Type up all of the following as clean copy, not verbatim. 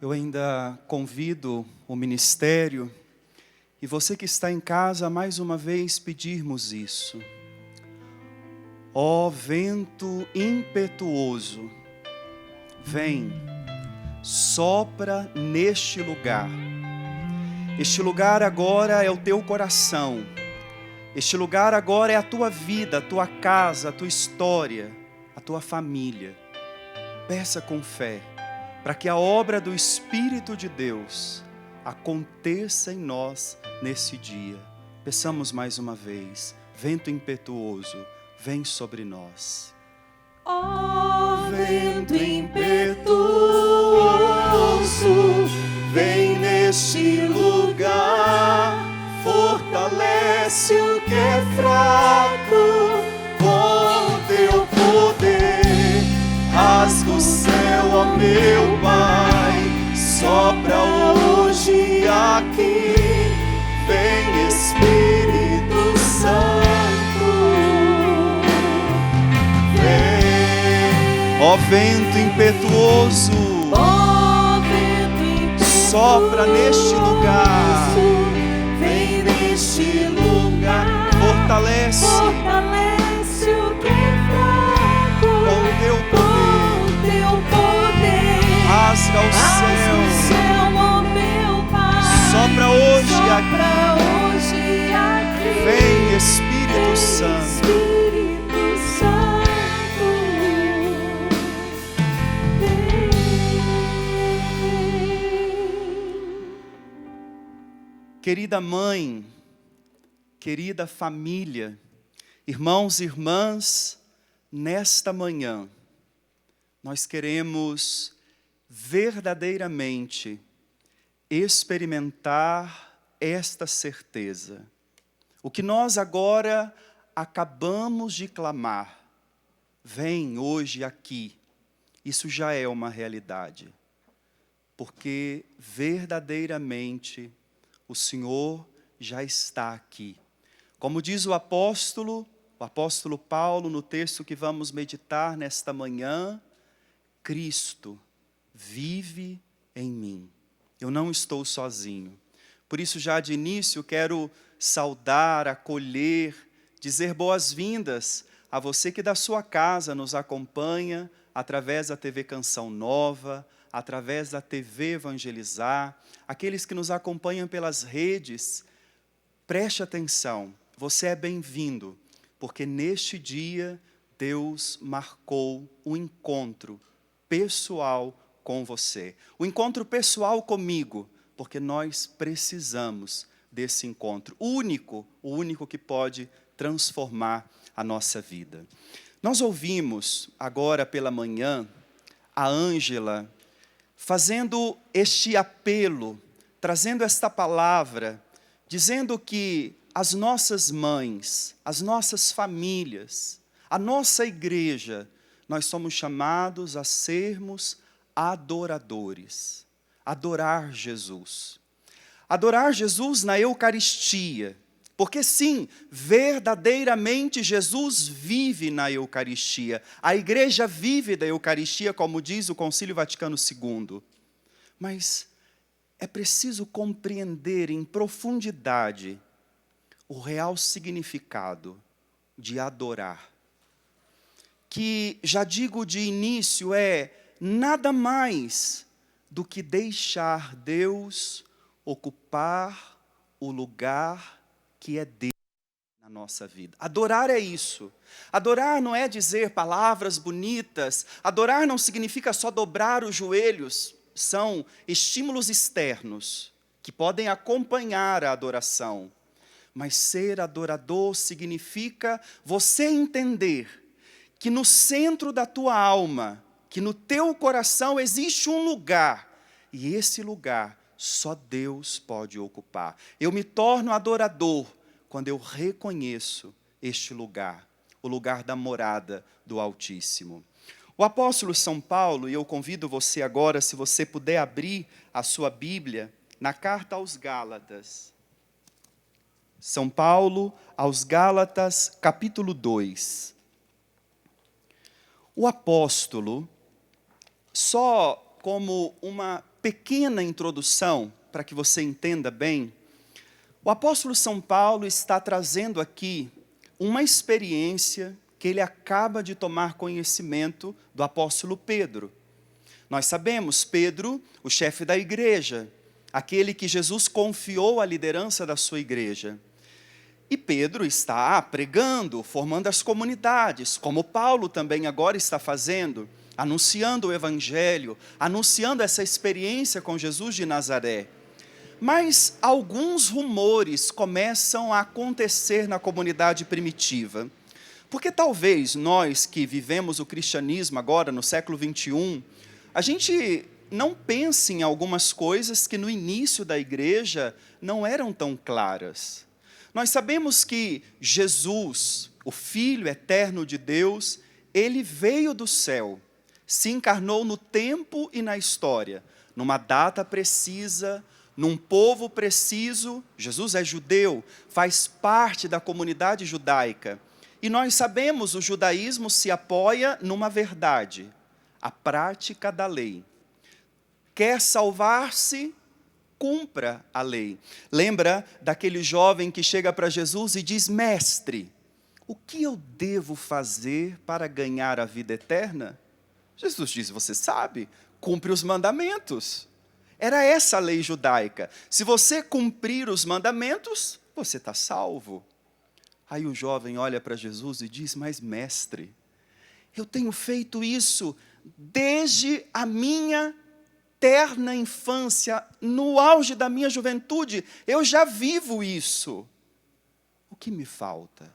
Eu ainda convido o ministério e você que está em casa, mais uma vez pedirmos isso. Ó vento impetuoso, vem, sopra neste lugar. Este lugar agora é o teu coração. Este lugar agora é a tua vida, a tua casa, a tua história, a tua família. Peça com fé, para que a obra do Espírito de Deus aconteça em nós nesse dia. Peçamos mais uma vez, vento impetuoso, vem sobre nós. Ó vento impetuoso, vem neste lugar, fortalece o que é fraco, com teu poder, rasga o céu, ó meu Pai, sopra hoje aqui, vem Espírito Santo, vem. Ó vento impetuoso, sopra neste lugar, vem neste lugar, fortalece o que é fraco, com teu poder, rasga o céu, ó meu Pai, sopra hoje aqui, vem Espírito Santo. Querida mãe, querida família, irmãos e irmãs, nesta manhã, nós queremos verdadeiramente experimentar esta certeza. O que nós agora acabamos de clamar, vem hoje aqui, isso já é uma realidade, porque verdadeiramente o Senhor já está aqui. Como diz o apóstolo Paulo, no texto que vamos meditar nesta manhã, Cristo vive em mim. Eu não estou sozinho. Por isso, já de início, quero saudar, acolher, dizer boas-vindas a você que da sua casa nos acompanha através da TV Canção Nova, através da TV Evangelizar, aqueles que nos acompanham pelas redes, preste atenção, você é bem-vindo, porque neste dia Deus marcou um encontro pessoal com você, um encontro pessoal comigo, porque nós precisamos desse encontro, o único que pode transformar a nossa vida. Nós ouvimos agora pela manhã a Ângela fazendo este apelo, trazendo esta palavra, dizendo que as nossas mães, as nossas famílias, a nossa igreja, nós somos chamados a sermos adoradores, adorar Jesus. Adorar Jesus na Eucaristia, porque sim, verdadeiramente Jesus vive na Eucaristia. A igreja vive da Eucaristia, como diz o Concílio Vaticano II. Mas é preciso compreender em profundidade o real significado de adorar. Que, já digo de início, é nada mais do que deixar Deus ocupar o lugar que é dele na nossa vida. Adorar é isso. Adorar não é dizer palavras bonitas. Adorar não significa só dobrar os joelhos. São estímulos externos que podem acompanhar a adoração. Mas ser adorador significa você entender que no centro da tua alma, que no teu coração existe um lugar, e esse lugar só Deus pode ocupar. Eu me torno adorador quando eu reconheço este lugar, o lugar da morada do Altíssimo. O apóstolo São Paulo, e eu convido você agora, se você puder abrir a sua Bíblia, na carta aos Gálatas. São Paulo aos Gálatas, capítulo 2. O apóstolo, só como uma pequena introdução, para que você entenda bem, o apóstolo São Paulo está trazendo aqui uma experiência que ele acaba de tomar conhecimento do apóstolo Pedro. Nós sabemos, Pedro, o chefe da igreja, aquele que Jesus confiou a liderança da sua igreja. E Pedro está pregando, formando as comunidades, como Paulo também agora está fazendo, anunciando o evangelho, anunciando essa experiência com Jesus de Nazaré. Mas alguns rumores começam a acontecer na comunidade primitiva. Porque talvez nós que vivemos o cristianismo agora no século 21, a gente não pense em algumas coisas que no início da igreja não eram tão claras. Nós sabemos que Jesus, o Filho eterno de Deus, ele veio do céu, se encarnou no tempo e na história, numa data precisa, num povo preciso. Jesus é judeu, faz parte da comunidade judaica. E nós sabemos, o judaísmo se apoia numa verdade, a prática da lei. Quer salvar-se? Cumpra a lei. Lembra daquele jovem que chega para Jesus e diz: mestre, o que eu devo fazer para ganhar a vida eterna? Jesus diz: você sabe, cumpre os mandamentos. Era essa a lei judaica. Se você cumprir os mandamentos, você está salvo. Aí o jovem olha para Jesus e diz: mas mestre, eu tenho feito isso desde a minha terna infância, no auge da minha juventude, eu já vivo isso. O que me falta?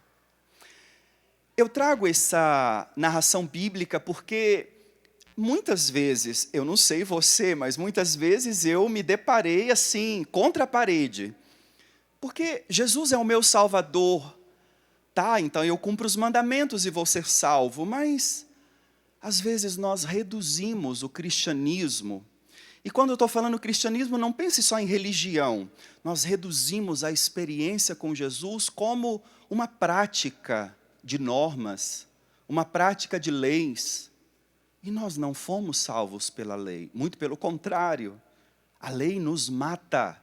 Eu trago essa narração bíblica porque muitas vezes, eu não sei você, mas muitas vezes eu me deparei assim, contra a parede. Porque Jesus é o meu Salvador. Tá, então eu cumpro os mandamentos e vou ser salvo, mas às vezes nós reduzimos o cristianismo. E quando eu estou falando cristianismo, não pense só em religião. Nós reduzimos a experiência com Jesus como uma prática de normas, uma prática de leis. E nós não fomos salvos pela lei, muito pelo contrário. A lei nos mata,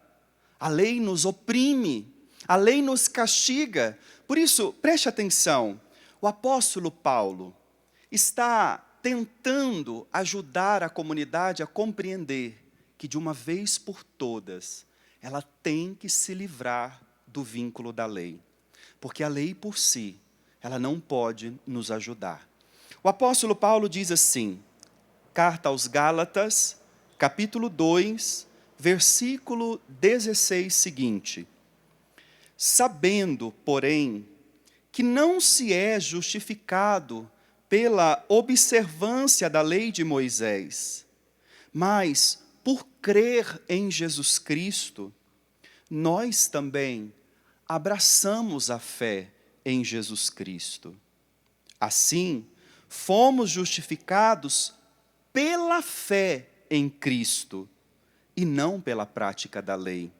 a lei nos oprime, a lei nos castiga. Por isso, preste atenção, o apóstolo Paulo está tentando ajudar a comunidade a compreender que de uma vez por todas, ela tem que se livrar do vínculo da lei. Porque a lei por si, ela não pode nos ajudar. O apóstolo Paulo diz assim, carta aos Gálatas, capítulo 2, versículo 16 seguinte: sabendo, porém, que não se é justificado pela observância da lei de Moisés, mas por crer em Jesus Cristo, nós também abraçamos a fé em Jesus Cristo. Assim, fomos justificados pela fé em Cristo e não pela prática da lei.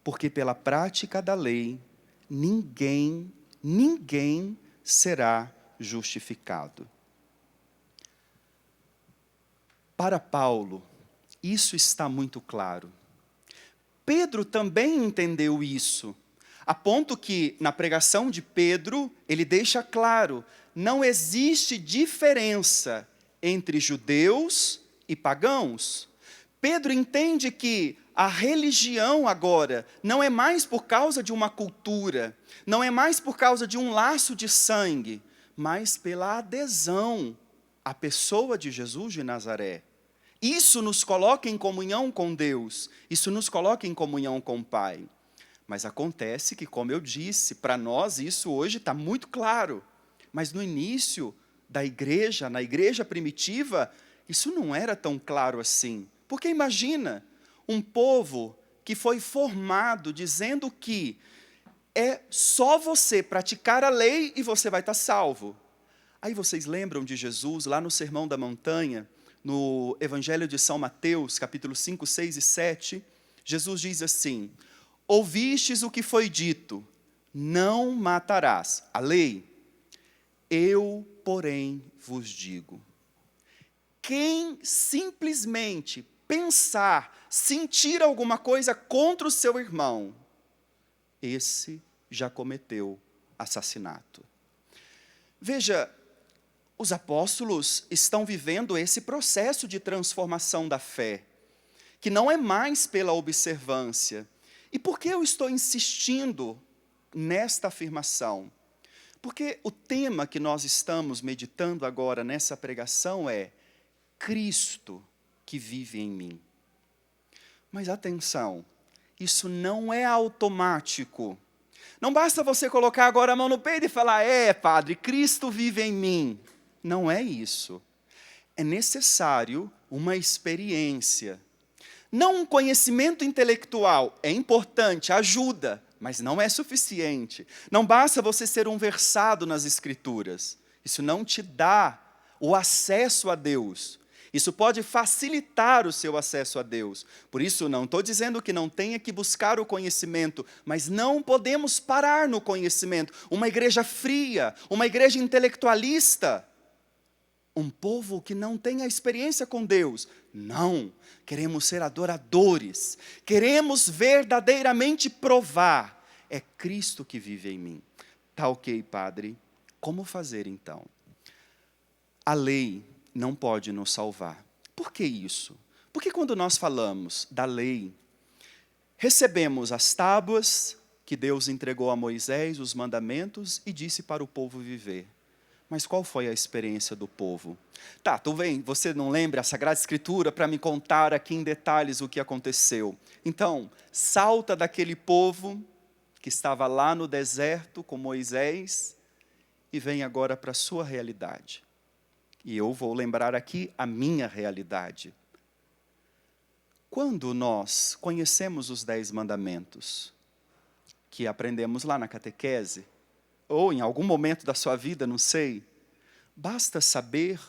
Porque pela prática da lei, ninguém será justificado. Para Paulo, isso está muito claro. Pedro também entendeu isso, a ponto que, na pregação de Pedro, ele deixa claro, não existe diferença entre judeus e pagãos. Pedro entende que a religião agora não é mais por causa de uma cultura, não é mais por causa de um laço de sangue, mas pela adesão à pessoa de Jesus de Nazaré. Isso nos coloca em comunhão com Deus, isso nos coloca em comunhão com o Pai. Mas acontece que, como eu disse, para nós isso hoje está muito claro. Mas no início da igreja, na igreja primitiva, isso não era tão claro assim. Porque imagina, um povo que foi formado dizendo que é só você praticar a lei e você vai estar salvo. Aí vocês lembram de Jesus, lá no Sermão da Montanha, no Evangelho de São Mateus, capítulo 5, 6 e 7, Jesus diz assim, ouvistes o que foi dito, não matarás, a lei. Eu, porém, vos digo, quem simplesmente pensar, sentir alguma coisa contra o seu irmão, esse já cometeu assassinato. Veja, os apóstolos estão vivendo esse processo de transformação da fé, que não é mais pela observância. E por que eu estou insistindo nesta afirmação? Porque o tema que nós estamos meditando agora nessa pregação é Cristo que vive em mim. Mas atenção, isso não é automático. Não basta você colocar agora a mão no peito e falar, padre, Cristo vive em mim. Não é isso. É necessário uma experiência. Não um conhecimento intelectual. É importante, ajuda, mas não é suficiente. Não basta você ser um versado nas Escrituras. Isso não te dá o acesso a Deus. Isso pode facilitar o seu acesso a Deus. Por isso, não estou dizendo que não tenha que buscar o conhecimento, mas não podemos parar no conhecimento. Uma igreja fria, uma igreja intelectualista, um povo que não tem a experiência com Deus. Não, queremos ser adoradores, queremos verdadeiramente provar. É Cristo que vive em mim. Tá ok, padre? Como fazer então? A lei não pode nos salvar. Por que isso? Porque quando nós falamos da lei, recebemos as tábuas que Deus entregou a Moisés, os mandamentos, e disse para o povo viver. Mas qual foi a experiência do povo? Tá, tu vem, você não lembra a Sagrada Escritura para me contar aqui em detalhes o que aconteceu. Então, salta daquele povo que estava lá no deserto com Moisés e vem agora para a sua realidade. E eu vou lembrar aqui a minha realidade. Quando nós conhecemos os 10 mandamentos, que aprendemos lá na catequese, ou em algum momento da sua vida, não sei, basta saber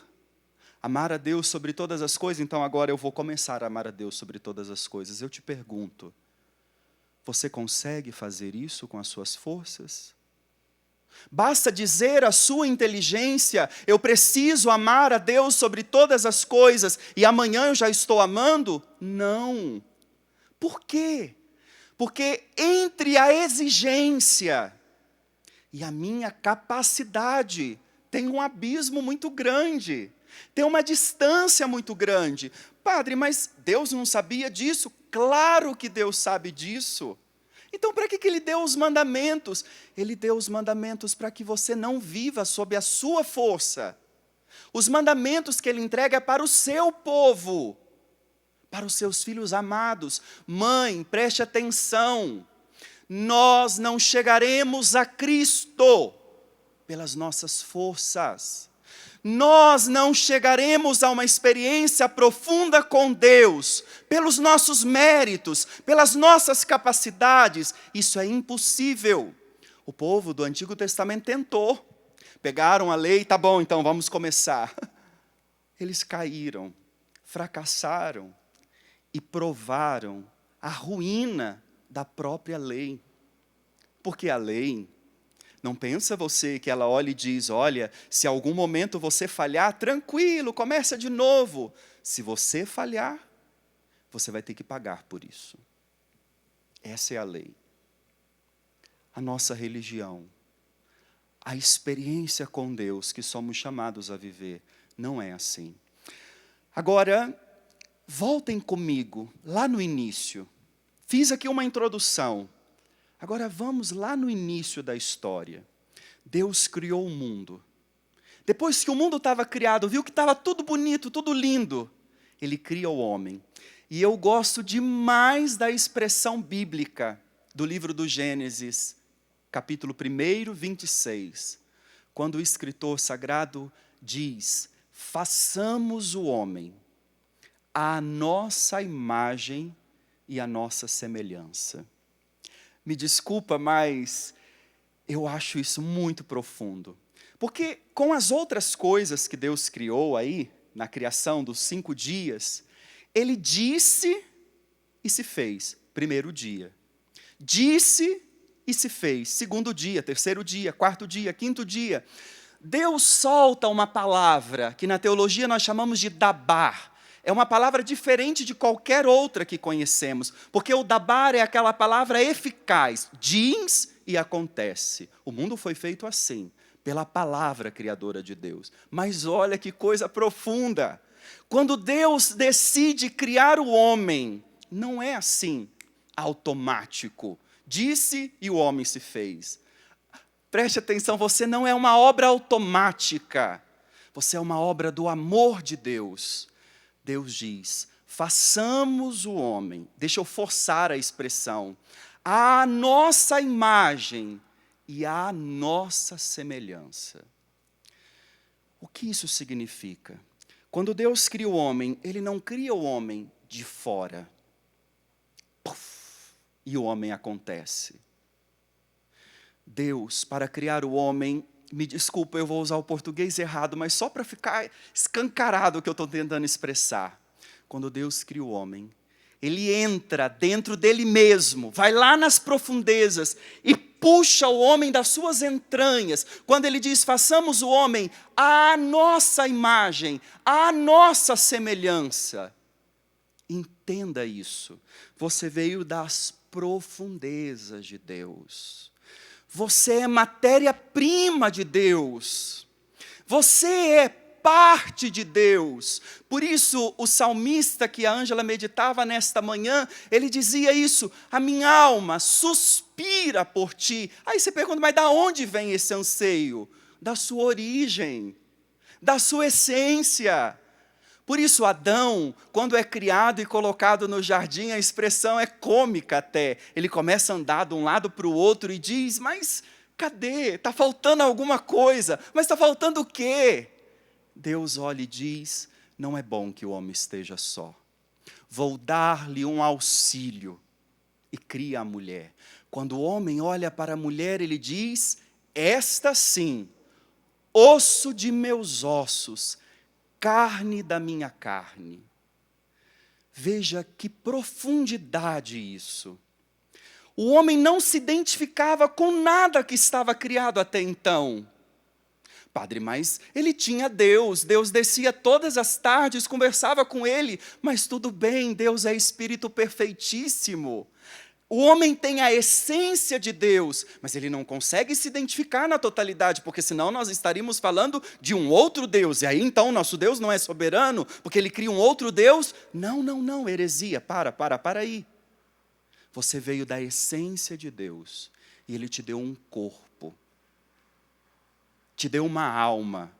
amar a Deus sobre todas as coisas. Então agora eu vou começar a amar a Deus sobre todas as coisas. Eu te pergunto, você consegue fazer isso com as suas forças? Basta dizer à sua inteligência, eu preciso amar a Deus sobre todas as coisas, e amanhã eu já estou amando? Não. Por quê? Porque entre a exigência e a minha capacidade tem um abismo muito grande, tem uma distância muito grande. Padre, mas Deus não sabia disso? Claro que Deus sabe disso. Então, para que Ele deu os mandamentos? Ele deu os mandamentos para que você não viva sob a sua força. Os mandamentos que Ele entrega é para o seu povo, para os seus filhos amados. Mãe, preste atenção. Nós não chegaremos a Cristo pelas nossas forças. Nós não chegaremos a uma experiência profunda com Deus pelos nossos méritos, pelas nossas capacidades. Isso é impossível. O povo do Antigo Testamento tentou. Pegaram a lei, tá bom, então vamos começar. Eles caíram, fracassaram e provaram a ruína da própria lei. Porque a lei, não pensa você que ela olha e diz, olha, se algum momento você falhar, tranquilo, começa de novo. Se você falhar, você vai ter que pagar por isso. Essa é a lei. A nossa religião, a experiência com Deus que somos chamados a viver, não é assim. Agora, voltem comigo, lá no início. Fiz aqui uma introdução. Agora vamos lá no início da história. Deus criou o mundo. Depois que o mundo estava criado, viu que estava tudo bonito, tudo lindo, Ele cria o homem. E eu gosto demais da expressão bíblica do livro do Gênesis, capítulo 1, 26. Quando o escritor sagrado diz, façamos o homem à nossa imagem e à nossa semelhança. Me desculpa, mas eu acho isso muito profundo. Porque com as outras coisas que Deus criou aí, na criação dos 5 dias, Ele disse e se fez. Primeiro dia. Disse e se fez. Segundo dia, terceiro dia, quarto dia, quinto dia. Deus solta uma palavra que na teologia nós chamamos de dabar. é uma palavra diferente de qualquer outra que conhecemos, porque o dabar é aquela palavra eficaz, diz e acontece. O mundo foi feito assim, pela palavra criadora de Deus. Mas olha que coisa profunda. Quando Deus decide criar o homem, não é assim, automático. Disse e o homem se fez. Preste atenção, você não é uma obra automática. Você é uma obra do amor de Deus. Deus diz, façamos o homem, deixa eu forçar a expressão, à nossa imagem e à nossa semelhança. O que isso significa? Quando Deus cria o homem, Ele não cria o homem de fora. Puff, e o homem acontece. Deus, para criar o homem, me desculpa, eu vou usar o português errado, mas só para ficar escancarado o que eu estou tentando expressar. Quando Deus cria o homem, Ele entra dentro dele mesmo, vai lá nas profundezas e puxa o homem das suas entranhas. Quando Ele diz, façamos o homem à nossa imagem, à nossa semelhança. Entenda isso. Você veio das profundezas de Deus. Você é matéria-prima de Deus. Você é parte de Deus. Por isso, o salmista que a Ângela meditava nesta manhã, ele dizia isso, a minha alma suspira por ti. Aí você pergunta, mas da onde vem esse anseio? Da sua origem, da sua essência. Por isso, Adão, quando é criado e colocado no jardim, a expressão é cômica até. Ele começa a andar de um lado para o outro e diz, mas cadê? Está faltando alguma coisa. Mas está faltando o quê? Deus olha e diz, não é bom que o homem esteja só. Vou dar-lhe um auxílio. E cria a mulher. Quando o homem olha para a mulher, ele diz, esta sim, osso de meus ossos, carne da minha carne. Veja que profundidade isso. O homem não se identificava com nada que estava criado até então. Padre, mas ele tinha Deus, Deus descia todas as tardes, conversava com ele, mas tudo bem, Deus é Espírito perfeitíssimo. O homem tem a essência de Deus, mas ele não consegue se identificar na totalidade, porque senão nós estaríamos falando de um outro Deus. E aí então nosso Deus não é soberano, porque ele cria um outro Deus? Não, heresia, para aí. Você veio da essência de Deus, e Ele te deu um corpo, te deu uma alma,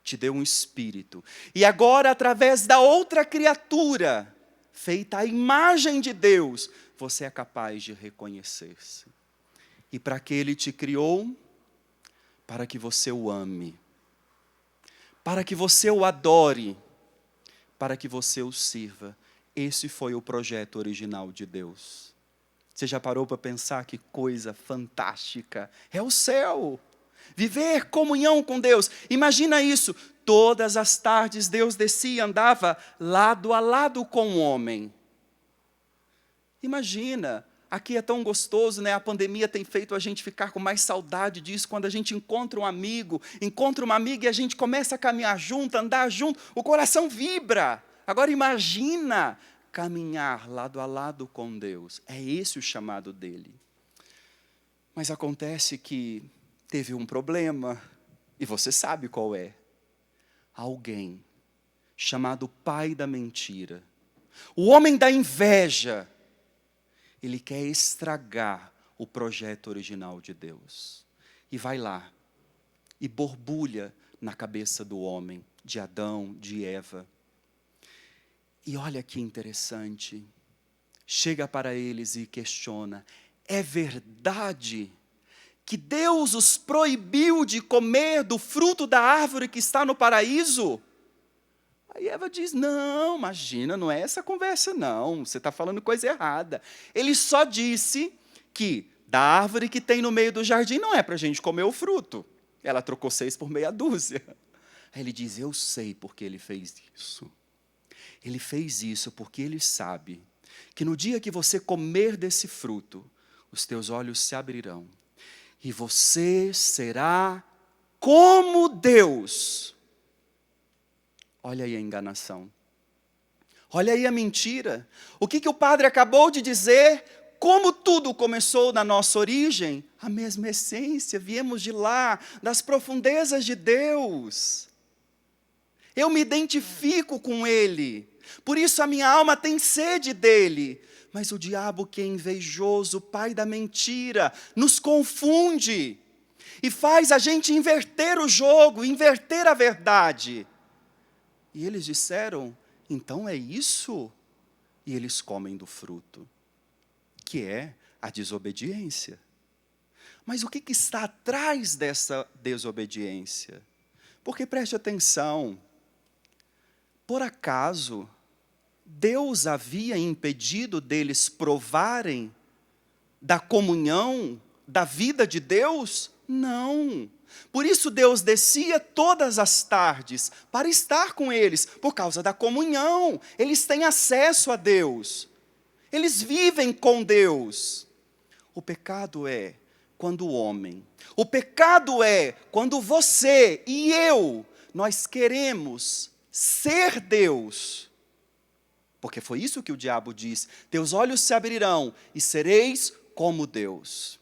te deu um espírito. E agora, através da outra criatura, feita à imagem de Deus, você é capaz de reconhecer-se. E para que Ele te criou? Para que você o ame. Para que você o adore. Para que você o sirva. Esse foi o projeto original de Deus. Você já parou para pensar que coisa fantástica? É o céu. Viver comunhão com Deus. Imagina isso. Todas as tardes Deus descia e andava lado a lado com o homem. Imagina, aqui é tão gostoso, né? A pandemia tem feito a gente ficar com mais saudade disso, quando a gente encontra um amigo, encontra uma amiga e a gente começa a caminhar junto, andar junto, o coração vibra. Agora imagina caminhar lado a lado com Deus. É esse o chamado dele. Mas acontece que teve um problema, e você sabe qual é. Alguém chamado pai da mentira, o homem da inveja, ele quer estragar o projeto original de Deus. E vai lá, e borbulha na cabeça do homem, de Adão, de Eva. E olha que interessante, chega para eles e questiona, é verdade que Deus os proibiu de comer do fruto da árvore que está no paraíso? Aí Eva diz, não, imagina, não é essa conversa não, você está falando coisa errada. Ele só disse que da árvore que tem no meio do jardim não é para a gente comer o fruto. Ela trocou 6 por meia dúzia. Aí ele diz, eu sei porque ele fez isso. Ele fez isso porque ele sabe que no dia que você comer desse fruto, os teus olhos se abrirão e você será como Deus. Olha aí a enganação. Olha aí a mentira. O que o padre acabou de dizer? Como tudo começou na nossa origem? A mesma essência, viemos de lá, das profundezas de Deus. Eu me identifico com Ele, por isso a minha alma tem sede dEle. Mas o diabo, que é invejoso, o pai da mentira, nos confunde e faz a gente inverter o jogo, inverter a verdade. E eles disseram, então é isso? E eles comem do fruto, que é a desobediência. Mas o que está atrás dessa desobediência? Porque preste atenção, por acaso Deus havia impedido deles provarem da comunhão, da vida de Deus? Não. Por isso Deus descia todas as tardes para estar com eles, por causa da comunhão. Eles têm acesso a Deus. Eles vivem com Deus. O pecado é quando o homem, o pecado é quando você e eu, nós queremos ser Deus. Porque foi isso que o diabo disse, teus olhos se abrirão e sereis como Deus.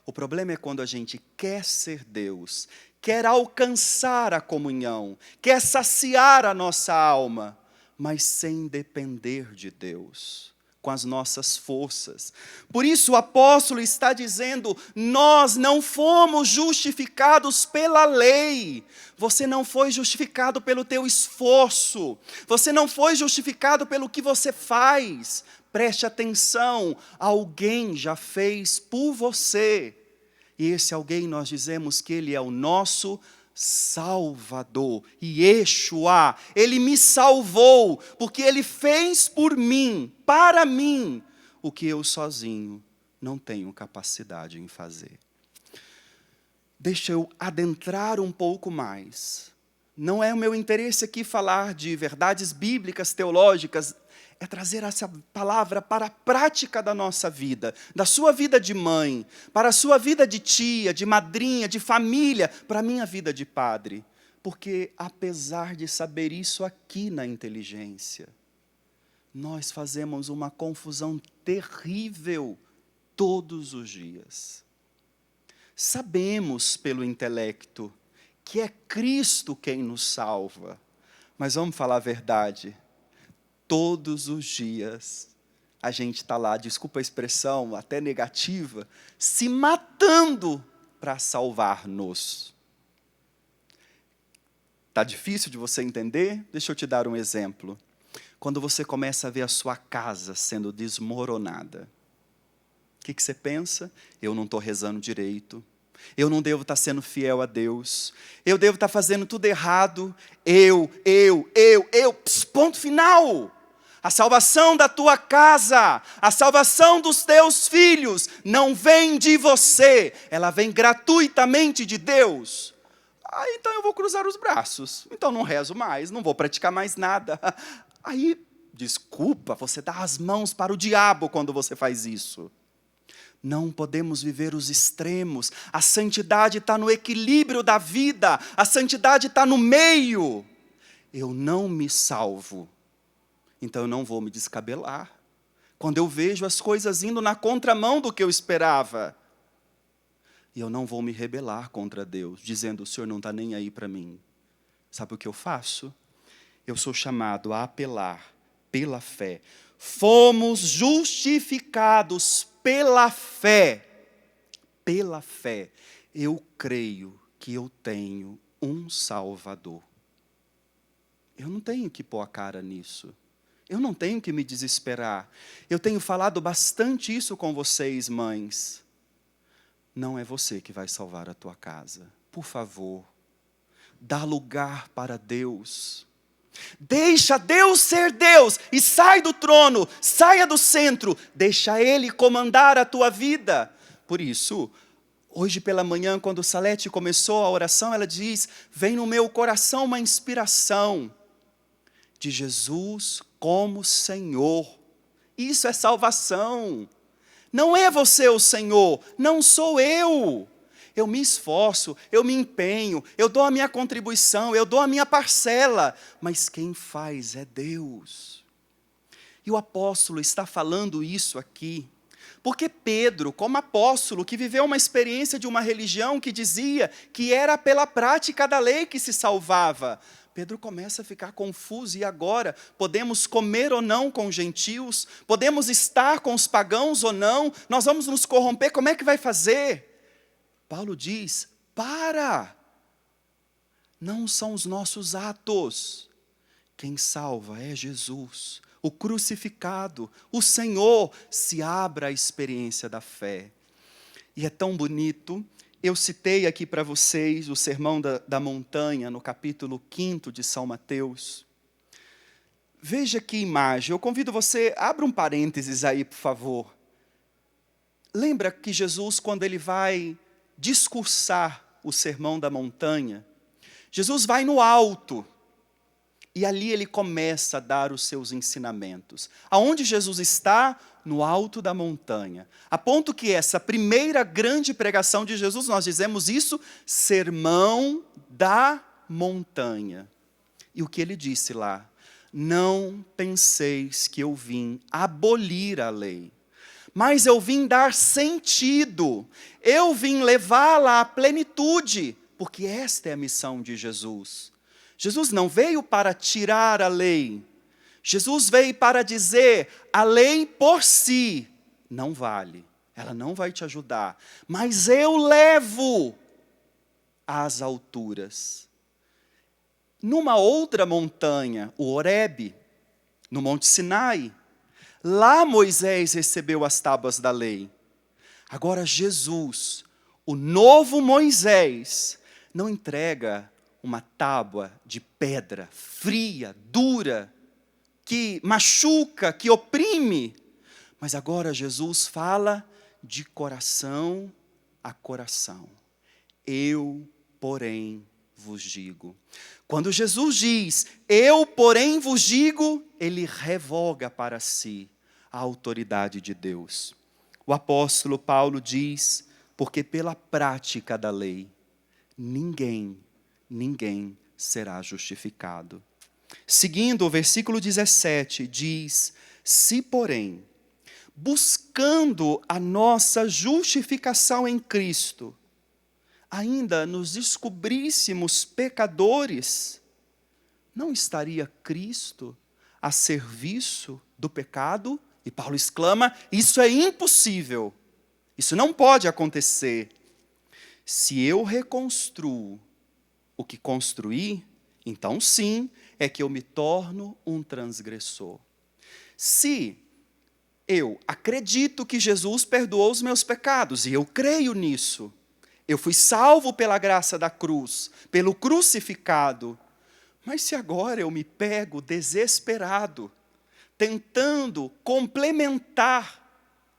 O problema é quando a gente quer ser Deus, quer alcançar a comunhão, quer saciar a nossa alma, mas sem depender de Deus, com as nossas forças. Por isso o apóstolo está dizendo, nós não fomos justificados pela lei. Você não foi justificado pelo teu esforço. Você não foi justificado pelo que você faz. Preste atenção, alguém já fez por você. E esse alguém nós dizemos que ele é o nosso Salvador, Yeshua, Ele me salvou, porque Ele fez por mim, para mim, o que eu sozinho não tenho capacidade em fazer. Deixa eu adentrar um pouco mais. Não é o meu interesse aqui falar de verdades bíblicas, teológicas, é trazer essa palavra para a prática da nossa vida, da sua vida de mãe, para a sua vida de tia, de madrinha, de família, para a minha vida de padre. Porque apesar de saber isso aqui na inteligência, nós fazemos uma confusão terrível todos os dias. Sabemos pelo intelecto que é Cristo quem nos salva, mas vamos falar a verdade. Todos os dias, a gente está lá, desculpa a expressão, até negativa, se matando para salvar-nos. Está difícil de você entender? Deixa eu te dar um exemplo. Quando você começa a ver a sua casa sendo desmoronada, o que você pensa? Eu não estou rezando direito. Eu não devo estar sendo fiel a Deus. Eu devo estar fazendo tudo errado. Ponto final. A salvação da tua casa, a salvação dos teus filhos, não vem de você, ela vem gratuitamente de Deus. Então eu vou cruzar os braços, então não rezo mais, não vou praticar mais nada. Aí, desculpa, você dá as mãos para o diabo quando você faz isso. Não podemos viver os extremos, a santidade está no equilíbrio da vida, a santidade está no meio. Eu não me salvo. Então eu não vou me descabelar. Quando eu vejo as coisas indo na contramão do que eu esperava. E eu não vou me rebelar contra Deus, dizendo, o Senhor não está nem aí para mim. Sabe o que eu faço? Eu sou chamado a apelar pela fé. Fomos justificados pela fé. Pela fé. Eu creio que eu tenho um Salvador. Eu não tenho que pôr a cara nisso. Eu não tenho que me desesperar. Eu tenho falado bastante isso com vocês, mães. Não é você que vai salvar a tua casa. Por favor, dá lugar para Deus. Deixa Deus ser Deus e sai do trono, saia do centro. Deixa Ele comandar a tua vida. Por isso, hoje pela manhã, quando Salete começou a oração, ela diz, vem no meu coração uma inspiração de Jesus como Senhor. Isso é salvação. Não é você o Senhor, não sou eu. Eu me esforço, eu me empenho, eu dou a minha contribuição, eu dou a minha parcela. Mas quem faz é Deus. E o apóstolo está falando isso aqui, porque Pedro, como apóstolo, que viveu uma experiência de uma religião que dizia que era pela prática da lei que se salvava, Pedro começa a ficar confuso, e agora? Podemos comer ou não com os gentios? Podemos estar com os pagãos ou não? Nós vamos nos corromper, como é que vai fazer? Paulo diz, para! Não são os nossos atos. Quem salva é Jesus, o crucificado, o Senhor. Se abra a experiência da fé. E é tão bonito. Eu citei aqui para vocês o Sermão da Montanha, no capítulo 5 de São Mateus. Veja que imagem. Eu convido você, abra um parênteses aí, por favor. Lembra que Jesus, quando ele vai discursar o Sermão da Montanha, Jesus vai no alto, e ali ele começa a dar os seus ensinamentos. Aonde Jesus está? No alto da montanha. A ponto que essa primeira grande pregação de Jesus, nós dizemos isso, Sermão da Montanha. E o que ele disse lá? Não penseis que eu vim abolir a lei, mas eu vim dar sentido, eu vim levá-la à plenitude, porque esta é a missão de Jesus. Jesus não veio para tirar a lei. Jesus veio para dizer, a lei por si não vale. Ela não vai te ajudar. Mas eu levo às alturas. Numa outra montanha, o Horebe, no Monte Sinai, lá Moisés recebeu as tábuas da lei. Agora Jesus, o novo Moisés, não entrega uma tábua de pedra fria, dura, que machuca, que oprime. Mas agora Jesus fala de coração a coração. Eu, porém, vos digo. Quando Jesus diz, eu, porém, vos digo, ele revoga para si a autoridade de Deus. O apóstolo Paulo diz, porque pela prática da lei, ninguém será justificado. Seguindo o versículo 17, diz, se porém, buscando a nossa justificação em Cristo, ainda nos descobríssemos pecadores, não estaria Cristo a serviço do pecado? E Paulo exclama, isso é impossível, isso não pode acontecer. Se eu reconstruo o que construí, então sim, é que eu me torno um transgressor. Se eu acredito que Jesus perdoou os meus pecados, e eu creio nisso, eu fui salvo pela graça da cruz, pelo crucificado, mas se agora eu me pego desesperado, tentando complementar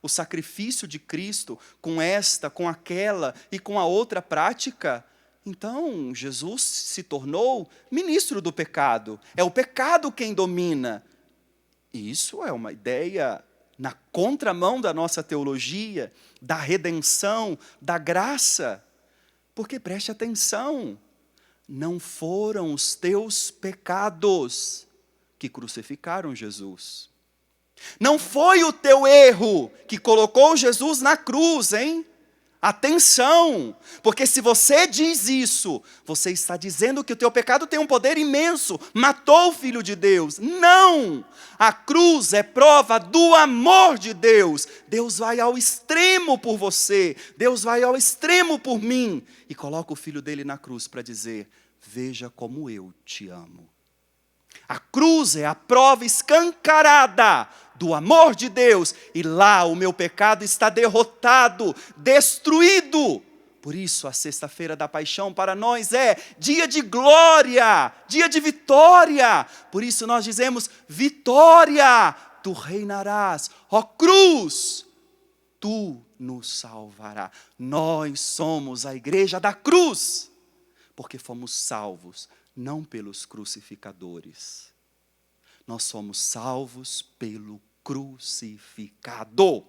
o sacrifício de Cristo com esta, com aquela e com a outra prática, então Jesus se tornou ministro do pecado. É o pecado quem domina. E isso é uma ideia na contramão da nossa teologia, da redenção, da graça. Porque preste atenção, não foram os teus pecados que crucificaram Jesus. Não foi o teu erro que colocou Jesus na cruz, hein? Atenção, porque se você diz isso, você está dizendo que o teu pecado tem um poder imenso, matou o Filho de Deus. Não! A cruz é prova do amor de Deus. Deus vai ao extremo por você, Deus vai ao extremo por mim, e coloca o Filho dele na cruz para dizer, veja como eu te amo. A cruz é a prova escancarada do amor de Deus, e lá o meu pecado está derrotado, destruído. Por isso a sexta-feira da paixão para nós é dia de glória, dia de vitória. Por isso nós dizemos, vitória, tu reinarás, ó cruz, tu nos salvarás. Nós somos a igreja da cruz, porque fomos salvos, não pelos crucificadores. Nós somos salvos pelo crucificado.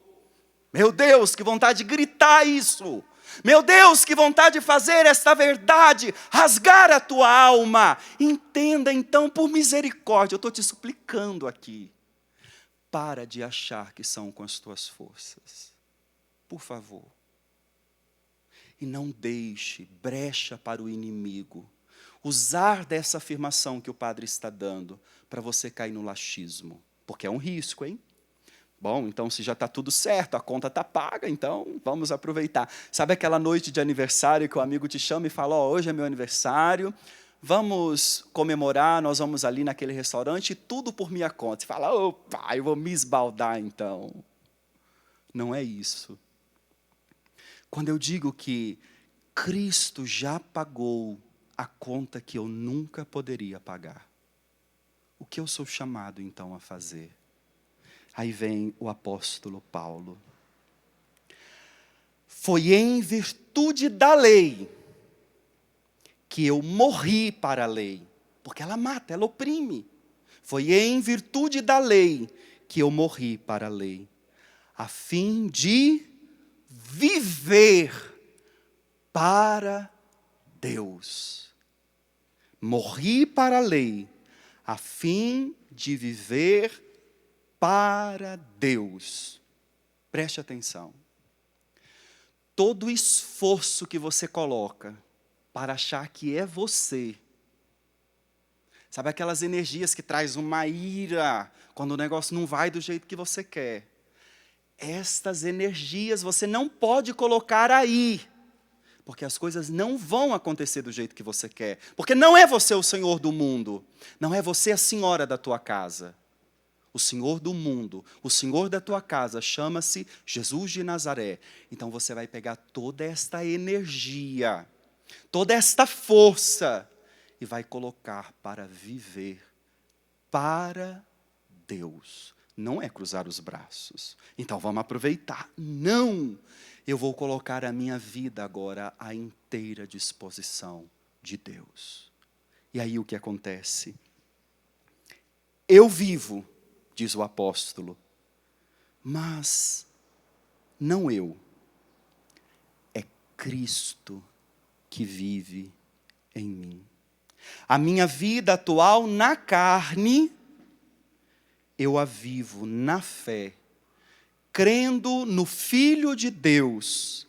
Meu Deus, que vontade de gritar isso. Meu Deus, que vontade de fazer esta verdade rasgar a tua alma. Entenda então, por misericórdia, eu estou te suplicando aqui. para de achar que são com as tuas forças. Por favor. E não deixe brecha para o inimigo usar dessa afirmação que o padre está dando para você cair no laxismo. Porque é um risco, hein? Bom, então se já está tudo certo, a conta está paga, então vamos aproveitar. Sabe aquela noite de aniversário que o amigo te chama e fala, hoje é meu aniversário, vamos comemorar, nós vamos ali naquele restaurante, tudo por minha conta. Você fala, opa, eu vou me esbaldar então. Não é isso. Quando eu digo que Cristo já pagou a conta que eu nunca poderia pagar, o que eu sou chamado então a fazer? Aí vem o apóstolo Paulo. Foi em virtude da lei que eu morri para a lei, porque ela mata, ela oprime. Foi em virtude da lei que eu morri para a lei, a fim de viver para Deus. Morri para a lei, a fim de viver para Deus. Preste atenção. Todo esforço que você coloca para achar que é você, sabe aquelas energias que traz uma ira, quando o negócio não vai do jeito que você quer? Estas energias você não pode colocar aí, porque as coisas não vão acontecer do jeito que você quer, porque não é você o senhor do mundo, não é você a senhora da tua casa. O Senhor do mundo, o Senhor da tua casa, chama-se Jesus de Nazaré. Então você vai pegar toda esta energia, toda esta força, e vai colocar para viver para Deus. Não é cruzar os braços. Então vamos aproveitar. Não! Eu vou colocar a minha vida agora à inteira disposição de Deus. E aí o que acontece? Eu vivo, diz o apóstolo, mas não eu, é Cristo que vive em mim. A minha vida atual na carne, eu a vivo na fé, crendo no Filho de Deus,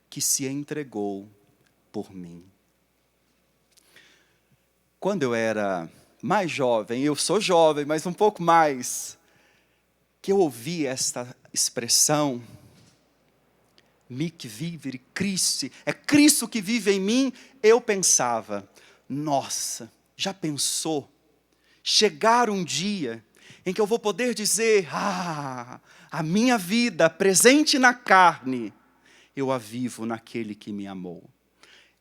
que se entregou por mim. Quando eu era mais jovem, eu sou jovem, mas um pouco mais, que eu ouvi esta expressão, mic vivere Christi, é Cristo que vive em mim, eu pensava, nossa, já pensou? Chegar um dia em que eu vou poder dizer, a minha vida presente na carne, eu a vivo naquele que me amou.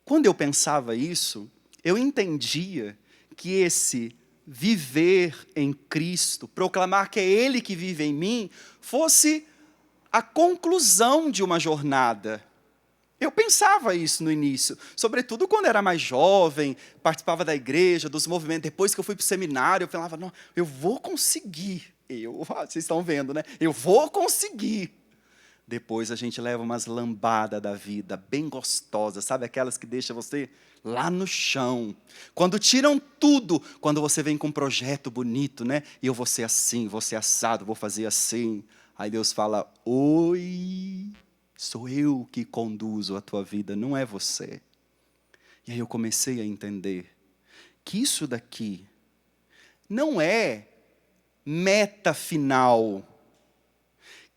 Quando eu pensava isso, eu entendia que esse viver em Cristo, proclamar que é Ele que vive em mim, fosse a conclusão de uma jornada. Eu pensava isso no início, sobretudo quando era mais jovem, participava da igreja, dos movimentos. Depois que eu fui para o seminário, eu falava, não, eu vou conseguir. Vocês estão vendo, né? Eu vou conseguir. Depois a gente leva umas lambadas da vida, bem gostosas, sabe? Aquelas que deixam você lá no chão. Quando tiram tudo, quando você vem com um projeto bonito, né? E eu vou ser assim, vou ser assado, vou fazer assim. Aí Deus fala, oi, sou eu que conduzo a tua vida, não é você. E aí eu comecei a entender que isso daqui não é meta final,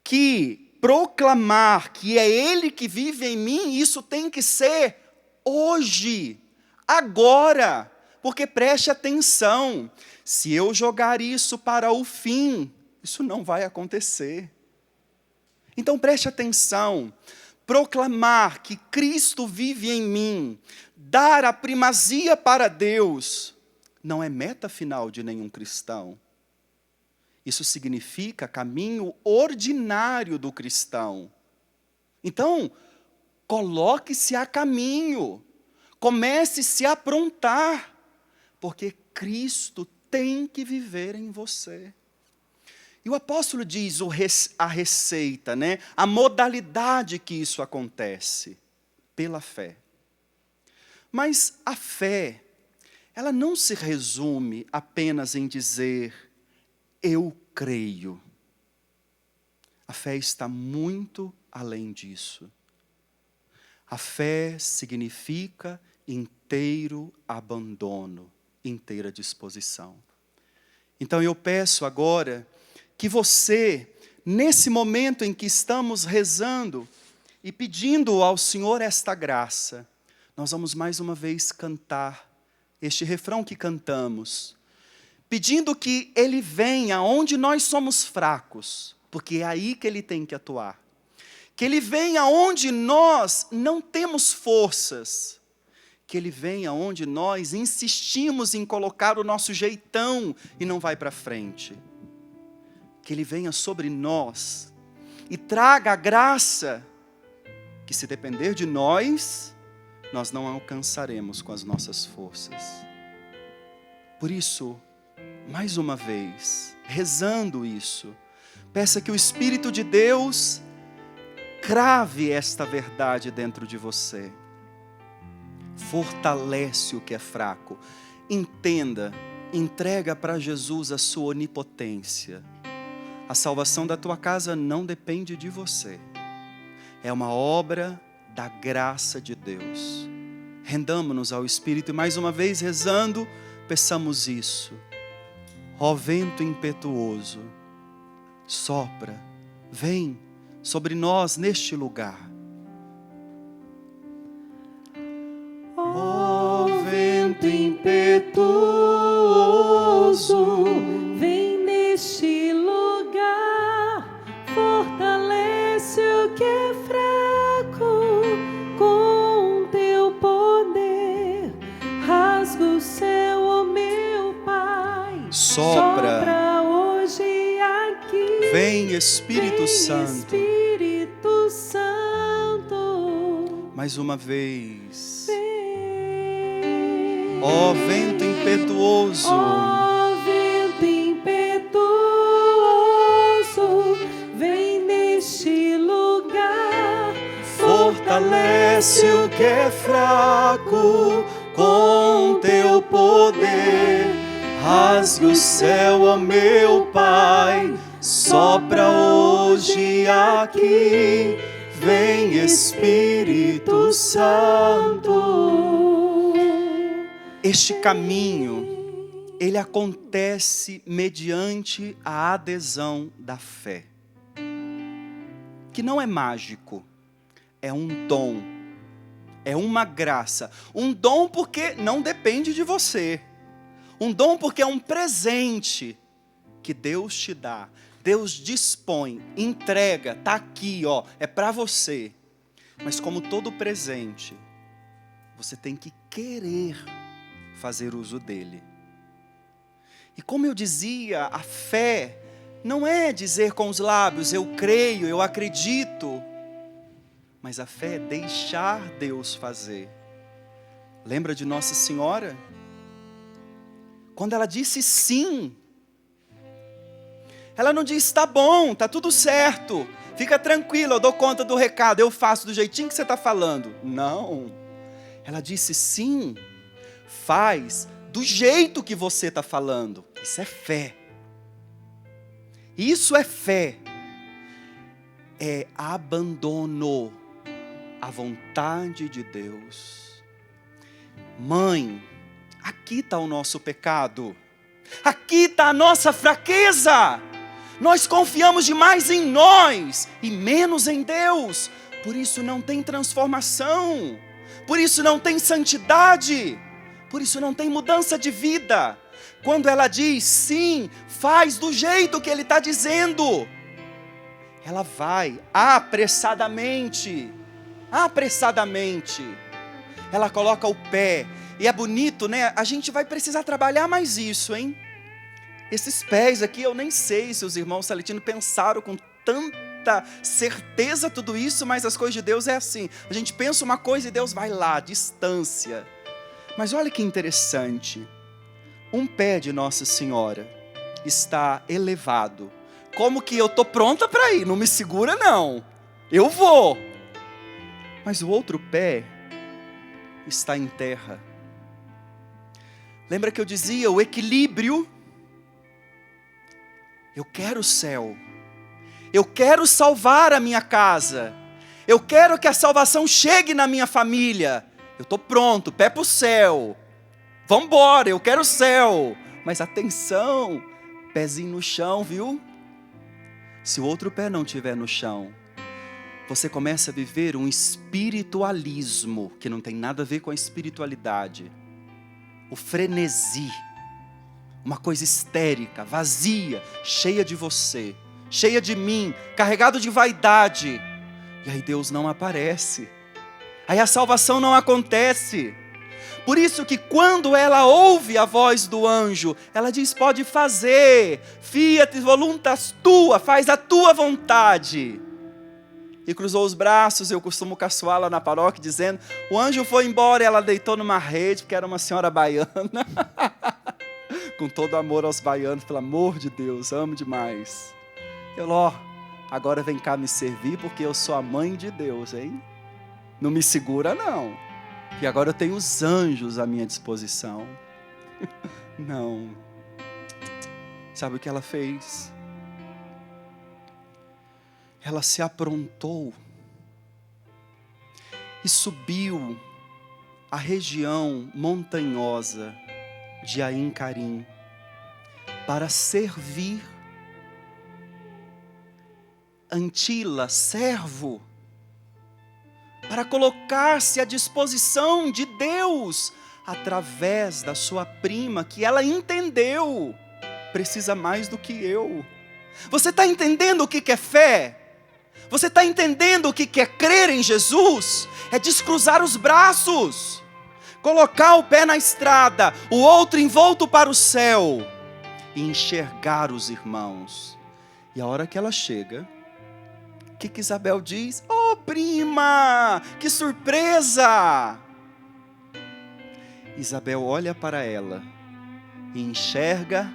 que proclamar que é Ele que vive em mim, isso tem que ser hoje, agora, porque preste atenção, se eu jogar isso para o fim, isso não vai acontecer. Então preste atenção, proclamar que Cristo vive em mim, dar a primazia para Deus, não é meta final de nenhum cristão. Isso significa caminho ordinário do cristão. Então, coloque-se a caminho, comece a se aprontar, porque Cristo tem que viver em você. E o apóstolo diz a receita, né? A modalidade que isso acontece, pela fé. Mas a fé, ela não se resume apenas em dizer, eu creio. A fé está muito além disso. A fé significa inteiro abandono, inteira disposição. Então eu peço agora que você, nesse momento em que estamos rezando e pedindo ao Senhor esta graça, nós vamos mais uma vez cantar este refrão que cantamos, pedindo que Ele venha onde nós somos fracos, porque é aí que Ele tem que atuar. Que Ele venha onde nós não temos forças. Que Ele venha onde nós insistimos em colocar o nosso jeitão e não vai para frente. Que Ele venha sobre nós e traga a graça que, se depender de nós, nós não alcançaremos com as nossas forças. Por isso, mais uma vez, rezando isso, peça que o Espírito de Deus crave esta verdade dentro de você. Fortalece o que é fraco. Entenda, entrega para Jesus a sua onipotência. A salvação da tua casa não depende de você. É uma obra da graça de Deus. Rendamo-nos ao Espírito e mais uma vez rezando, peçamos isso. Ó vento impetuoso, sopra, vem sobre nós neste lugar. Ó vento impetuoso, vem neste lugar, fortalece o que é fraco, com teu poder, rasga o céu, ó meu Pai, Sopra hoje aqui, vem Espírito Santo. Espírito Santo, Mais uma vez. vem. Ó vento impetuoso, Ó vento impetuoso, vem neste lugar, fortalece o que é fraco com teu poder. Rasga o céu, ó meu Pai, sopra hoje aqui, vem Espírito Santo. Este caminho, ele acontece mediante a adesão da fé, que não é mágico, é um dom, é uma graça. Um dom porque não depende de você, um dom porque é um presente que Deus te dá, Deus dispõe, entrega, está aqui, ó, é para você. Mas como todo presente, você tem que querer fazer uso dele. E como eu dizia, a fé não é dizer com os lábios, eu creio, eu acredito, mas a fé é deixar Deus fazer. Lembra de Nossa Senhora? Quando ela disse sim, ela não disse, tá bom, tá tudo certo, fica tranquilo, eu dou conta do recado, eu faço do jeitinho que você está falando. Não, ela disse sim, faz do jeito que você está falando. Isso é fé. Isso é fé. É abandono à vontade de Deus. Mãe, aqui está o nosso pecado. Aqui está a nossa fraqueza. Nós confiamos demais em nós e menos em Deus. Por isso não tem transformação. Por isso não tem santidade. Por isso não tem mudança de vida. Quando ela diz sim, faz do jeito que Ele está dizendo, ela vai apressadamente, ela coloca o pé, e é bonito, né? A gente vai precisar trabalhar mais isso, hein? Esses pés aqui, eu nem sei se os irmãos saletinos pensaram com tanta certeza tudo isso, mas as coisas de Deus é assim, a gente pensa uma coisa e Deus vai lá, distância. Mas olha que interessante, um pé de Nossa Senhora está elevado, como que eu estou pronta para ir, não me segura não, eu vou. Mas o outro pé está em terra. Lembra que eu dizia, o equilíbrio, eu quero o céu, Eu quero salvar a minha casa. Eu quero que a salvação chegue na minha família. Eu estou pronto, pé para o céu. Vamos embora, eu quero o céu. Mas atenção, pezinho no chão, viu? Se o outro pé não estiver no chão, você começa a viver um espiritualismo que não tem nada a ver com a espiritualidade. O frenesi, uma coisa histérica, vazia, cheia de você, cheia de mim, carregado de vaidade. E aí Deus não aparece. Aí a salvação não acontece. Por isso que quando ela ouve a voz do anjo, ela diz, pode fazer, fiat voluntas tua, faz a tua vontade. E cruzou os braços, eu costumo caçoar lá na paróquia, dizendo, o anjo foi embora e ela deitou numa rede, porque era uma senhora baiana. Com todo amor aos baianos, pelo amor de Deus, amo demais. Eu, agora vem cá me servir, porque eu sou a mãe de Deus, hein? Não me segura não, e agora eu tenho os anjos à minha disposição. Não. Sabe o que ela fez? Ela se aprontou e subiu a região montanhosa de Ain Carim para servir Antila, servo, para colocar-se à disposição de Deus através da sua prima, que ela entendeu, precisa mais do que eu. Você está entendendo o que é fé? Você está entendendo o que é crer em Jesus? É descruzar os braços, colocar o pé na estrada, o outro envolto para o céu, e enxergar os irmãos. E a hora que ela chega, o que Isabel diz? Oh, prima, que surpresa! Isabel olha para ela e enxerga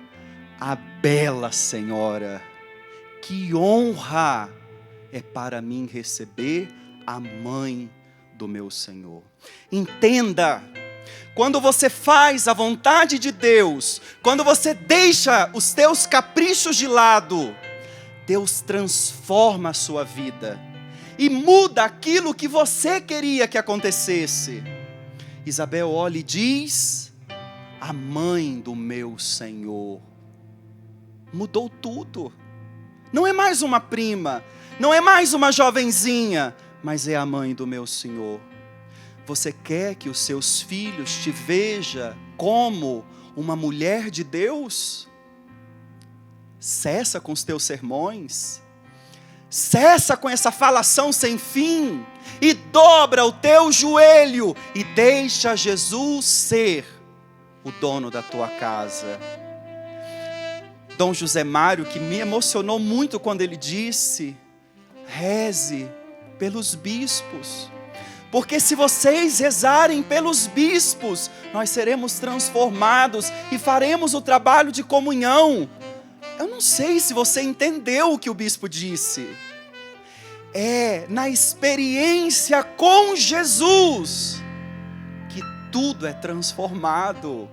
a bela senhora. Que honra é para mim receber a mãe do meu Senhor. Entenda, quando você faz a vontade de Deus, quando você deixa os teus caprichos de lado, Deus transforma a sua vida e muda aquilo que você queria que acontecesse. Isabel olha e diz, a mãe do meu Senhor. Mudou tudo. Não é mais uma prima, não é mais uma jovenzinha, mas é a mãe do meu Senhor. Você quer que os seus filhos te vejam como uma mulher de Deus? Cessa com os teus sermões, cessa com essa falação sem fim, e dobra o teu joelho, e deixa Jesus ser o dono da tua casa. Dom José Mário, que me emocionou muito quando ele disse, reze pelos bispos, porque se vocês rezarem pelos bispos, nós seremos transformados e faremos o trabalho de comunhão. Eu não sei se você entendeu o que o bispo disse. É na experiência com Jesus que tudo é transformado.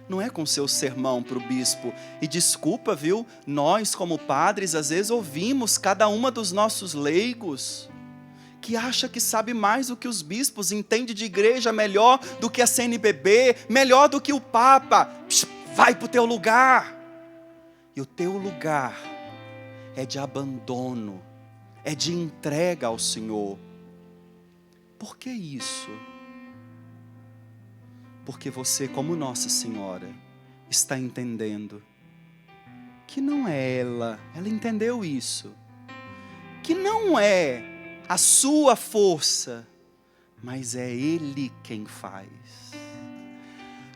Não é com seu sermão para o bispo. E desculpa, viu? Nós como padres às vezes ouvimos cada uma dos nossos leigos que acha que sabe mais do que os bispos, entende de igreja melhor do que a CNBB, melhor do que o Papa. Vai para o teu lugar. E o teu lugar é de abandono, é de entrega ao Senhor. Por que isso? Porque você, como Nossa Senhora, está entendendo que não é ela entendeu isso, que não é a sua força, mas é Ele quem faz.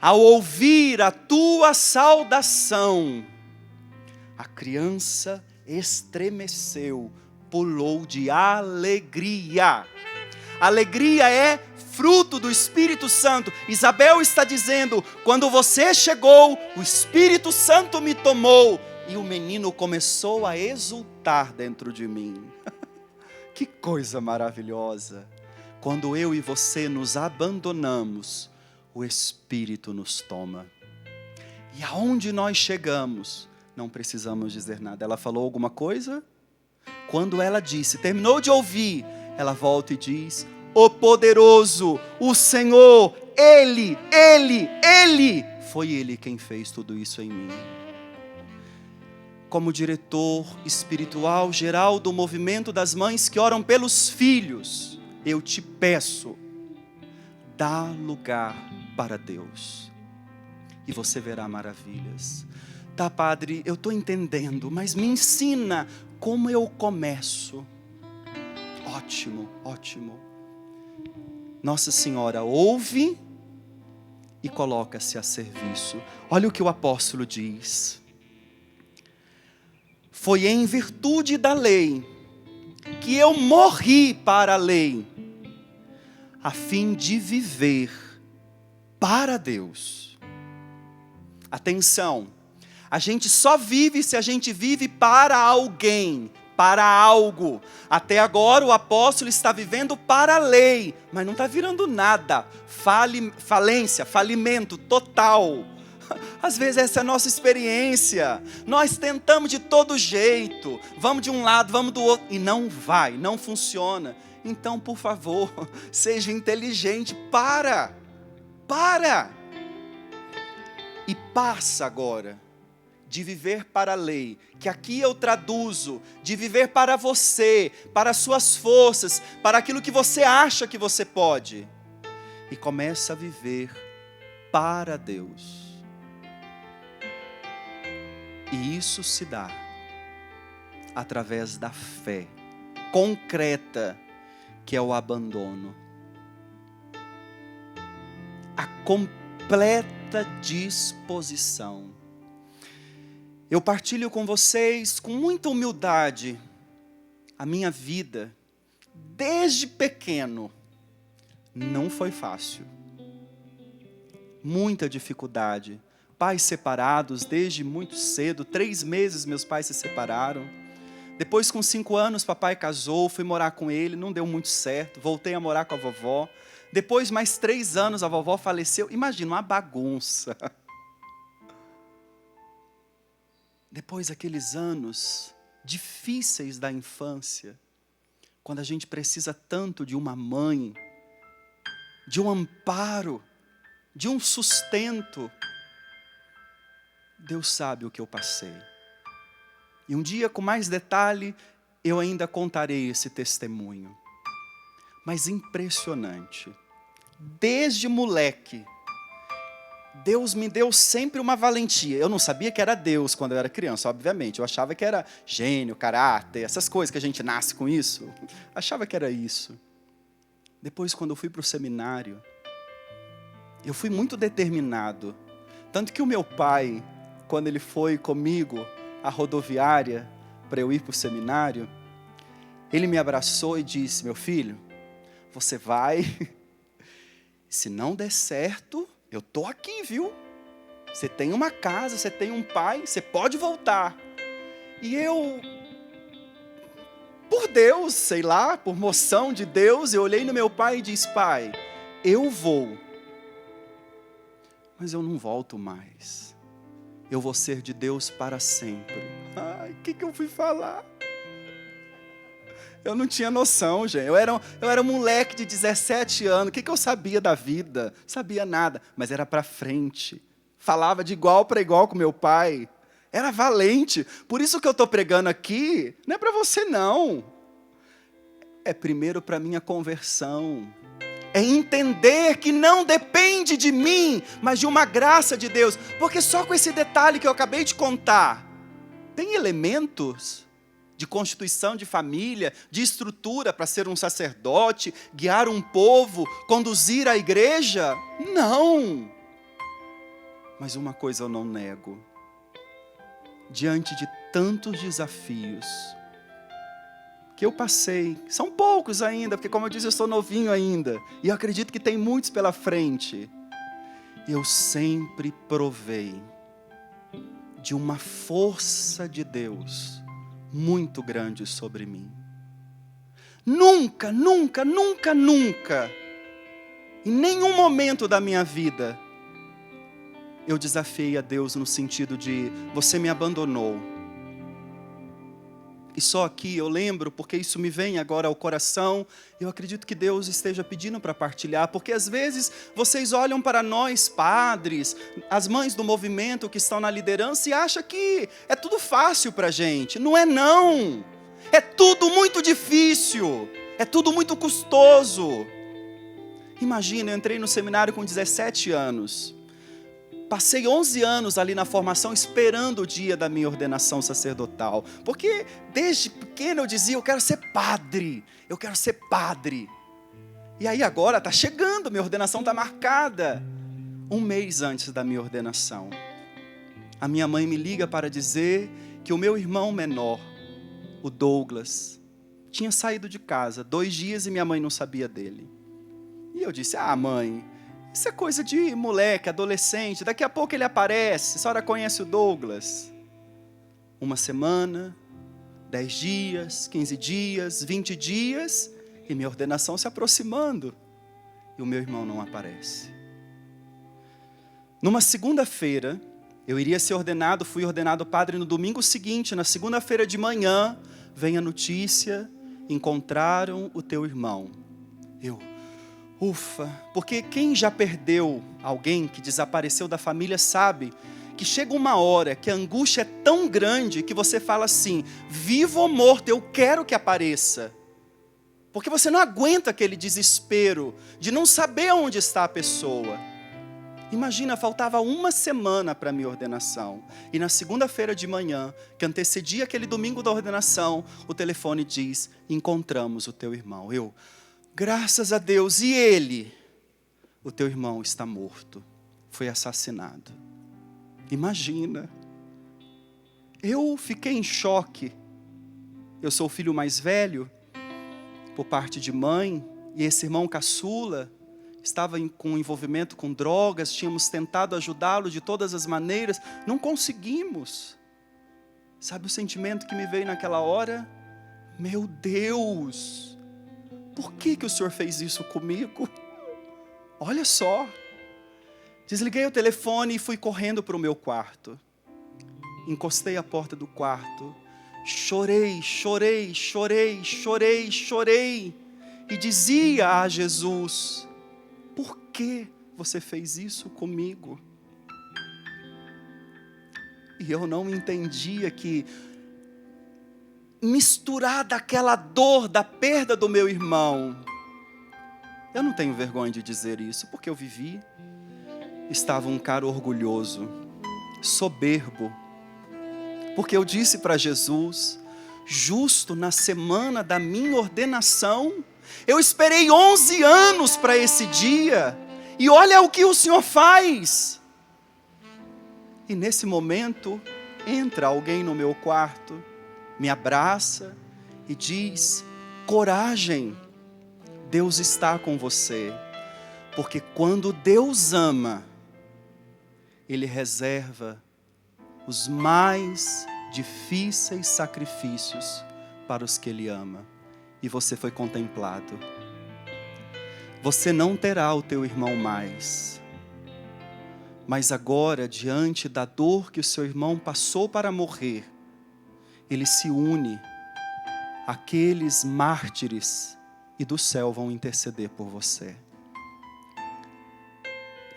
Ao ouvir a tua saudação, a criança estremeceu, pulou de alegria. Alegria é fruto do Espírito Santo. Isabel está dizendo, quando você chegou, o Espírito Santo me tomou, e o menino começou a exultar dentro de mim. Que coisa maravilhosa. Quando eu e você nos abandonamos, o Espírito nos toma. E aonde nós chegamos, não precisamos dizer nada. Ela falou alguma coisa? Quando ela disse, terminou de ouvir, ela volta e diz, o poderoso, o Senhor, Ele, foi Ele quem fez tudo isso em mim. Como diretor espiritual geral do movimento das mães que oram pelos filhos, eu te peço, dá lugar para Deus, e você verá maravilhas. Tá, Padre, eu estou entendendo, mas me ensina como eu começo. Ótimo, ótimo. Nossa Senhora ouve e coloca-se a serviço. Olha o que o apóstolo diz. Foi em virtude da lei que eu morri para a lei, a fim de viver para Deus. Atenção, a gente só vive se a gente vive para alguém, para algo. Até agora o apóstolo está vivendo para a lei, mas não está virando nada. Falência, falimento total. Às vezes essa é a nossa experiência. Nós tentamos de todo jeito, vamos de um lado, vamos do outro, e não vai, não funciona. Então, por favor, seja inteligente, para. E passa agora de viver para a lei, que aqui eu traduzo, de viver para você, para as suas forças, para aquilo que você acha que você pode. E começa a viver para Deus. E isso se dá através da fé concreta, que é o abandono. A completa disposição. Eu partilho com vocês, com muita humildade, a minha vida, desde pequeno, não foi fácil. Muita dificuldade. Pais separados desde muito cedo, 3 meses meus pais se separaram. Depois com 5 anos papai casou, fui morar com ele, não deu muito certo, voltei a morar com a vovó. Depois mais 3 anos a vovó faleceu, imagina uma bagunça. Depois aqueles anos difíceis da infância, quando a gente precisa tanto de uma mãe, de um amparo, de um sustento. Deus sabe o que eu passei. E um dia, com mais detalhe, eu ainda contarei esse testemunho. Mas impressionante. Desde moleque, Deus me deu sempre uma valentia. Eu não sabia que era Deus quando eu era criança, obviamente. Eu achava que era gênio, caráter, essas coisas que a gente nasce com isso. Achava que era isso. Depois, quando eu fui para o seminário, eu fui muito determinado. Tanto que o meu pai, quando ele foi comigo à rodoviária para eu ir para o seminário, ele me abraçou e disse, meu filho, você vai, se não der certo, eu estou aqui, viu? Você tem uma casa, você tem um pai, você pode voltar. E eu, por Deus, sei lá, por moção de Deus, eu olhei no meu pai e disse, pai, eu vou, mas eu não volto mais. Eu vou ser de Deus para sempre. Ai, o que eu fui falar? Eu não tinha noção, gente. Eu era um moleque de 17 anos. O que eu sabia da vida? Sabia nada, mas era para frente. Falava de igual para igual com meu pai. Era valente. Por isso que eu estou pregando aqui, não é para você não. É primeiro para minha conversão. É entender que não depende de mim, mas de uma graça de Deus. Porque só com esse detalhe que eu acabei de contar, tem elementos de constituição de família, de estrutura para ser um sacerdote, guiar um povo, conduzir a igreja? Não. Mas uma coisa eu não nego. Diante de tantos desafios que eu passei, são poucos ainda, porque como eu disse, eu sou novinho ainda, e eu acredito que tem muitos pela frente, eu sempre provei de uma força de Deus muito grande sobre mim. Nunca, nunca, nunca, nunca, em nenhum momento da minha vida, eu desafiei a Deus no sentido de: você me abandonou. E só aqui eu lembro, porque isso me vem agora ao coração, eu acredito que Deus esteja pedindo para partilhar, porque às vezes vocês olham para nós padres, as mães do movimento que estão na liderança e acham que é tudo fácil para a gente. Não é não, é tudo muito difícil, é tudo muito custoso. Imagina, eu entrei no seminário com 17 anos, passei 11 anos ali na formação esperando o dia da minha ordenação sacerdotal. Porque desde pequeno eu dizia: eu quero ser padre, eu quero ser padre. E aí agora está chegando, minha ordenação está marcada. Um mês antes da minha ordenação, a minha mãe me liga para dizer que o meu irmão menor, o Douglas, tinha saído de casa 2 dias e minha mãe não sabia dele. E eu disse: ah, mãe, isso é coisa de moleque, adolescente, daqui a pouco ele aparece, a senhora conhece o Douglas. 1 semana, 10 dias, 15 dias, 20 dias, e minha ordenação se aproximando, e o meu irmão não aparece. Numa segunda-feira, eu iria ser ordenado, fui ordenado padre no domingo seguinte, na segunda-feira de manhã, vem a notícia: encontraram o teu irmão. Ufa, porque quem já perdeu alguém que desapareceu da família sabe que chega uma hora que a angústia é tão grande que você fala assim: vivo ou morto, eu quero que apareça. Porque você não aguenta aquele desespero de não saber onde está a pessoa. Imagina, faltava 1 semana para a minha ordenação. E na segunda-feira de manhã, que antecedia aquele domingo da ordenação, o telefone diz: encontramos o teu irmão. Graças a Deus. E ele? O teu irmão está morto, foi assassinado. Imagina. Eu fiquei em choque. Eu sou o filho mais velho, por parte de mãe, e esse irmão caçula estava com envolvimento com drogas, tínhamos tentado ajudá-lo de todas as maneiras, não conseguimos. Sabe o sentimento que me veio naquela hora? Meu Deus! Por que o Senhor fez isso comigo? Olha só. Desliguei o telefone e fui correndo para o meu quarto. Encostei a porta do quarto. Chorei, chorei, chorei, chorei, chorei. E dizia a Jesus: por que você fez isso comigo? E eu não entendia que, misturada aquela dor da perda do meu irmão, eu não tenho vergonha de dizer isso, porque eu vivi, estava um cara orgulhoso, soberbo, porque eu disse para Jesus, justo na semana da minha ordenação, eu esperei 11 anos para esse dia, e olha o que o Senhor faz. E nesse momento, entra alguém no meu quarto, me abraça e diz: coragem, Deus está com você. Porque quando Deus ama, Ele reserva os mais difíceis sacrifícios para os que Ele ama. E você foi contemplado. Você não terá o teu irmão mais. Mas agora, diante da dor que o seu irmão passou para morrer, ele se une àqueles mártires e do céu vão interceder por você.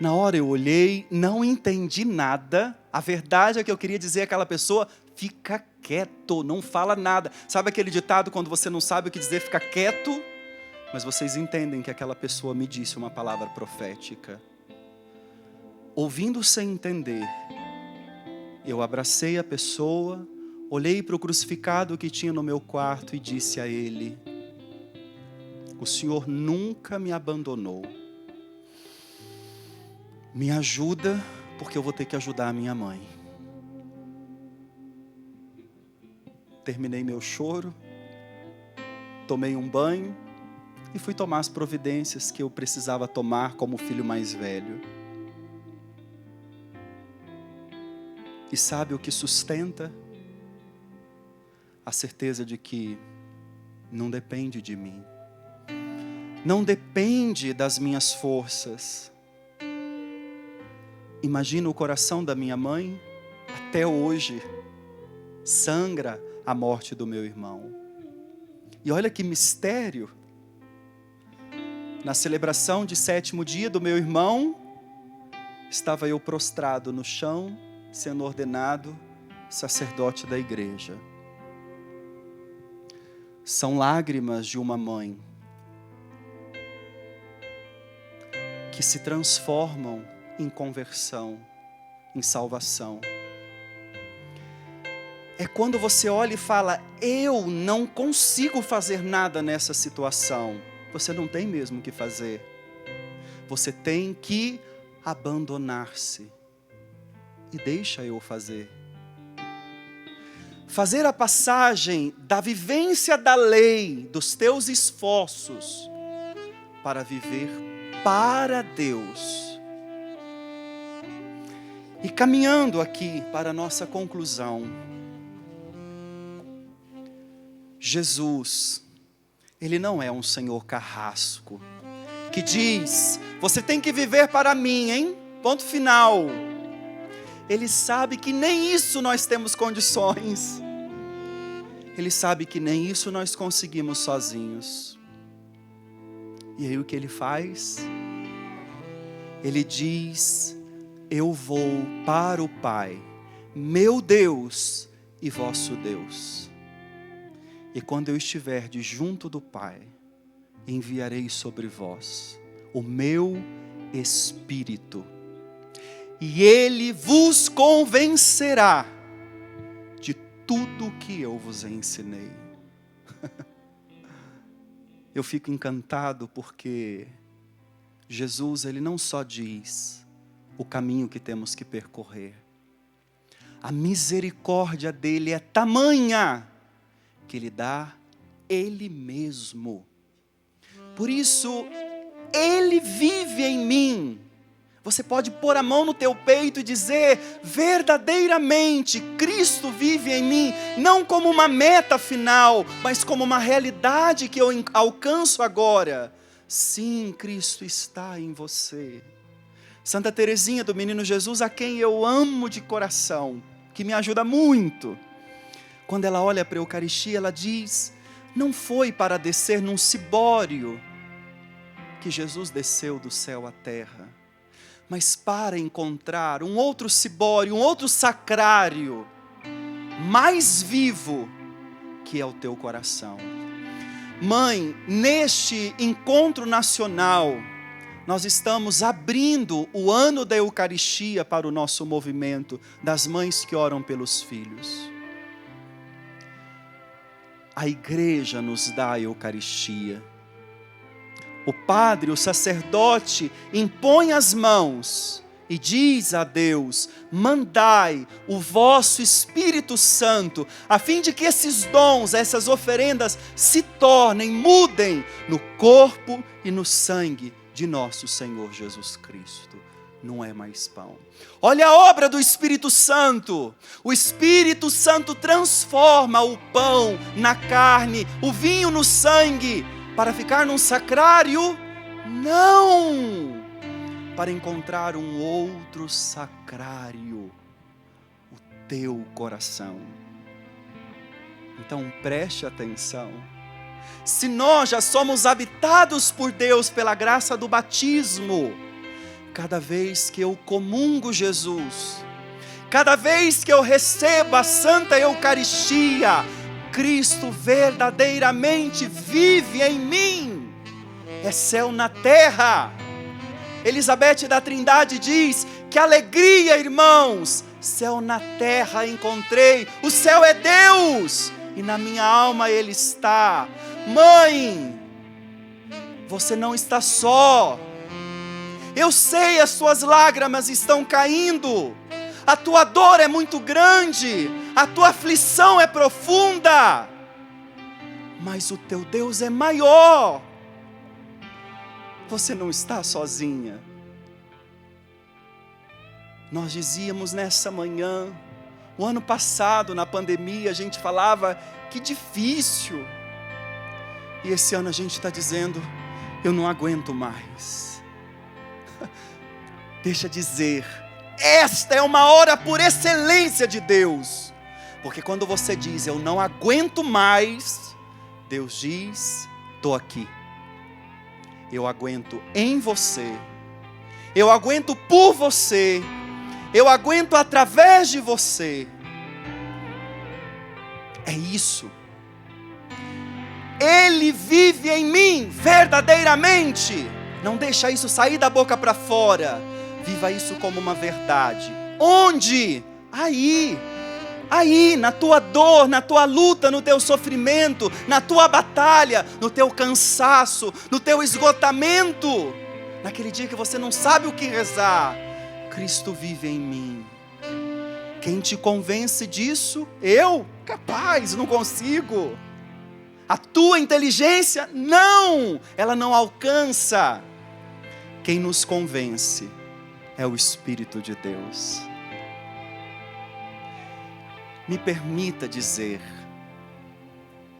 Na hora eu olhei, não entendi nada. A verdade é que eu queria dizer àquela pessoa: fica quieto, não fala nada. Sabe aquele ditado quando você não sabe o que dizer, fica quieto? Mas vocês entendem que aquela pessoa me disse uma palavra profética. Ouvindo sem entender, eu abracei a pessoa, olhei para o crucificado que tinha no meu quarto e disse a ele: o Senhor nunca me abandonou. Me ajuda, porque eu vou ter que ajudar a minha mãe. Terminei meu choro, tomei um banho e fui tomar as providências que eu precisava tomar como filho mais velho. E sabe o que sustenta? A certeza de que não depende de mim. Não depende das minhas forças. Imagina o coração da minha mãe, até hoje, sangra a morte do meu irmão. E olha que mistério. Na celebração de 7º dia do meu irmão, estava eu prostrado no chão, sendo ordenado sacerdote da igreja. São lágrimas de uma mãe que se transformam em conversão, em salvação. É quando você olha e fala, eu não consigo fazer nada nessa situação. Você não tem mesmo o que fazer. Você tem que abandonar-se. E deixa eu fazer. Fazer a passagem da vivência da lei, dos teus esforços, para viver para Deus. E caminhando aqui para a nossa conclusão, Jesus, Ele não é um Senhor carrasco, que diz, você tem que viver para mim, hein? Ponto final. Ele sabe que nem isso nós temos condições. Ele sabe que nem isso nós conseguimos sozinhos. E aí o que Ele faz? Ele diz, eu vou para o Pai, meu Deus e vosso Deus. E quando eu estiver de junto do Pai, enviarei sobre vós o meu Espírito. E Ele vos convencerá de tudo que eu vos ensinei. Eu fico encantado porque Jesus, Ele não só diz o caminho que temos que percorrer. A misericórdia dEle é tamanha que Ele dá Ele mesmo. Por isso, Ele vive em mim. Você pode pôr a mão no teu peito e dizer, verdadeiramente, Cristo vive em mim, não como uma meta final, mas como uma realidade que eu alcanço agora. Sim, Cristo está em você. Santa Teresinha do Menino Jesus, a quem eu amo de coração, que me ajuda muito. Quando ela olha para a Eucaristia, ela diz, não foi para descer num cibório que Jesus desceu do céu à terra, mas para encontrar um outro cibório, um outro sacrário, mais vivo, que é o teu coração. Mãe, neste encontro nacional, nós estamos abrindo o ano da Eucaristia para o nosso movimento das mães que oram pelos filhos. A igreja nos dá a Eucaristia. O padre, o sacerdote, impõe as mãos e diz a Deus, mandai o vosso Espírito Santo, a fim de que esses dons, essas oferendas se tornem, mudem no corpo e no sangue de nosso Senhor Jesus Cristo. Não é mais pão. Olha a obra do Espírito Santo. O Espírito Santo transforma o pão na carne, o vinho no sangue, para ficar num sacrário? Não! Para encontrar um outro sacrário, o teu coração. Então preste atenção. Se nós já somos habitados por Deus pela graça do batismo, cada vez que eu comungo Jesus, cada vez que eu recebo a Santa Eucaristia, Cristo verdadeiramente vive em mim. É céu na terra. Elizabeth da Trindade diz, que alegria, irmãos, céu na terra encontrei, o céu é Deus, e na minha alma Ele está. Mãe, você não está só. Eu sei, as suas lágrimas estão caindo, a tua dor é muito grande, a tua aflição é profunda, mas o teu Deus é maior. Você não está sozinha. Nós dizíamos nessa manhã, o ano passado na pandemia a gente falava que difícil, e esse ano a gente está dizendo, eu não aguento mais. Deixa dizer, Esta é uma hora por excelência de Deus. Porque quando você diz, eu não aguento mais, Deus diz, estou aqui. Eu aguento em você. Eu aguento por você. Eu aguento através de você. É isso. Ele vive em mim verdadeiramente. Não deixa isso sair da boca para fora. Viva isso como uma verdade. Onde? Aí, na tua dor, na tua luta, no teu sofrimento, na tua batalha, no teu cansaço, no teu esgotamento. Naquele dia que você não sabe o que rezar, Cristo vive em mim. Quem te convence disso? Eu? Capaz, não consigo. A tua inteligência? Não, ela não alcança. Quem nos convence é o Espírito de Deus. Me permita dizer,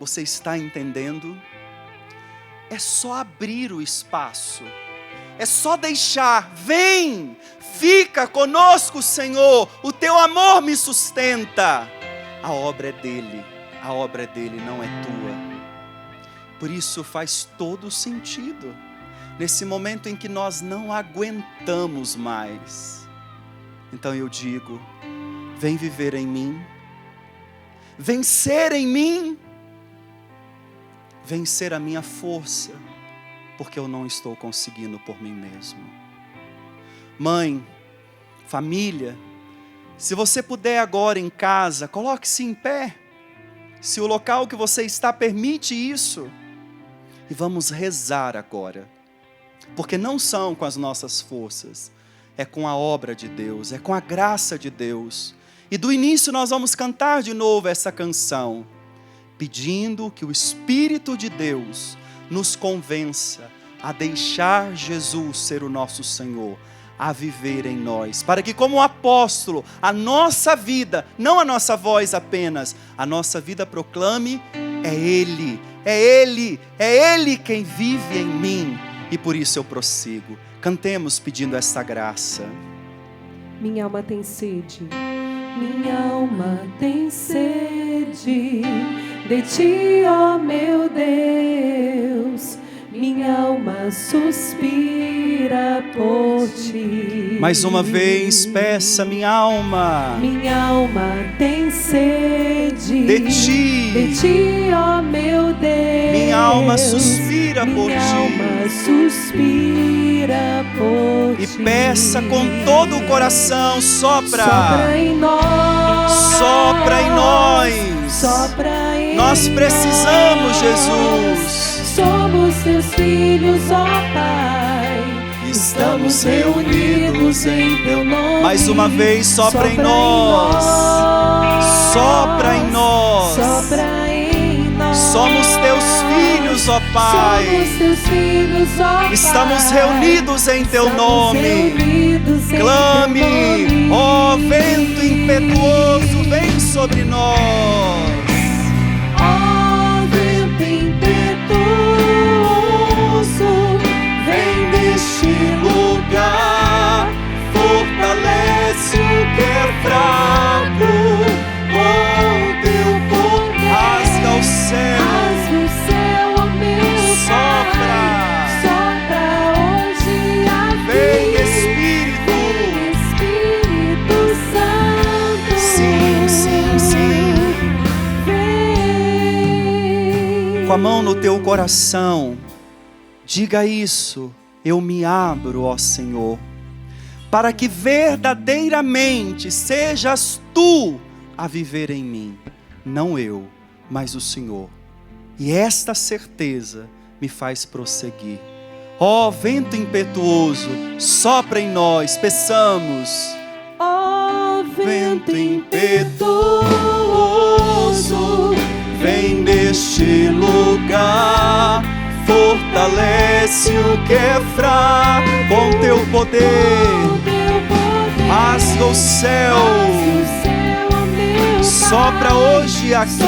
você está entendendo? É só abrir o espaço, é só deixar, vem, fica conosco, Senhor, o teu amor me sustenta. A obra é dele, não é tua. Por isso faz todo sentido, nesse momento em que nós não aguentamos mais. Então eu digo, vem viver em mim, vencer em mim, vencer a minha força, porque eu não estou conseguindo por mim mesmo. Mãe, família, se você puder agora em casa, coloque-se em pé, se o local que você está permite isso, e vamos rezar agora, porque não são com as nossas forças, é com a obra de Deus, é com a graça de Deus. E do início nós vamos cantar de novo essa canção, pedindo que o Espírito de Deus nos convença a deixar Jesus ser o nosso Senhor, a viver em nós, para que como apóstolo, a nossa vida, não a nossa voz apenas, a nossa vida proclame, é Ele quem vive em mim, e por isso eu prossigo. Cantemos pedindo essa graça. Minha alma tem sede, minha alma tem sede de ti, ó meu Deus. Minha alma suspira por ti. Mais uma vez, peça, minha alma. Minha alma tem sede de ti, ó meu Deus. Minha alma suspira por ti. Minha alma suspira por ti. E peça com todo o coração, sopra. Sopra em nós. Sopra em nós. Sopra em nós precisamos, Jesus. Somos teus filhos, ó Pai. Estamos reunidos em teu nome. Mais uma vez, sopra em nós. Sopra em nós. Sopra em nós. Somos teus filhos, ó Pai. Somos teus filhos, ó Pai. Estamos reunidos em teu nome. Clame, ó vento impetuoso, vem sobre nós. Fortalece o que é fraco com teu poder. Rasga o céu, ó meu sopra, sopra hoje aqui. Vem Espírito Santo. Sim, sim, sim. Vem. Com a mão no teu coração, diga isso. Eu me abro, ó Senhor, para que verdadeiramente sejas tu a viver em mim, não eu, mas o Senhor. E esta certeza me faz prosseguir. Ó vento impetuoso, sopra em nós, peçamos. Ó Vento impetuoso, vem neste lugar. Fortalece o que é fraco com teu poder. Rasga o céu, sopra hoje aqui.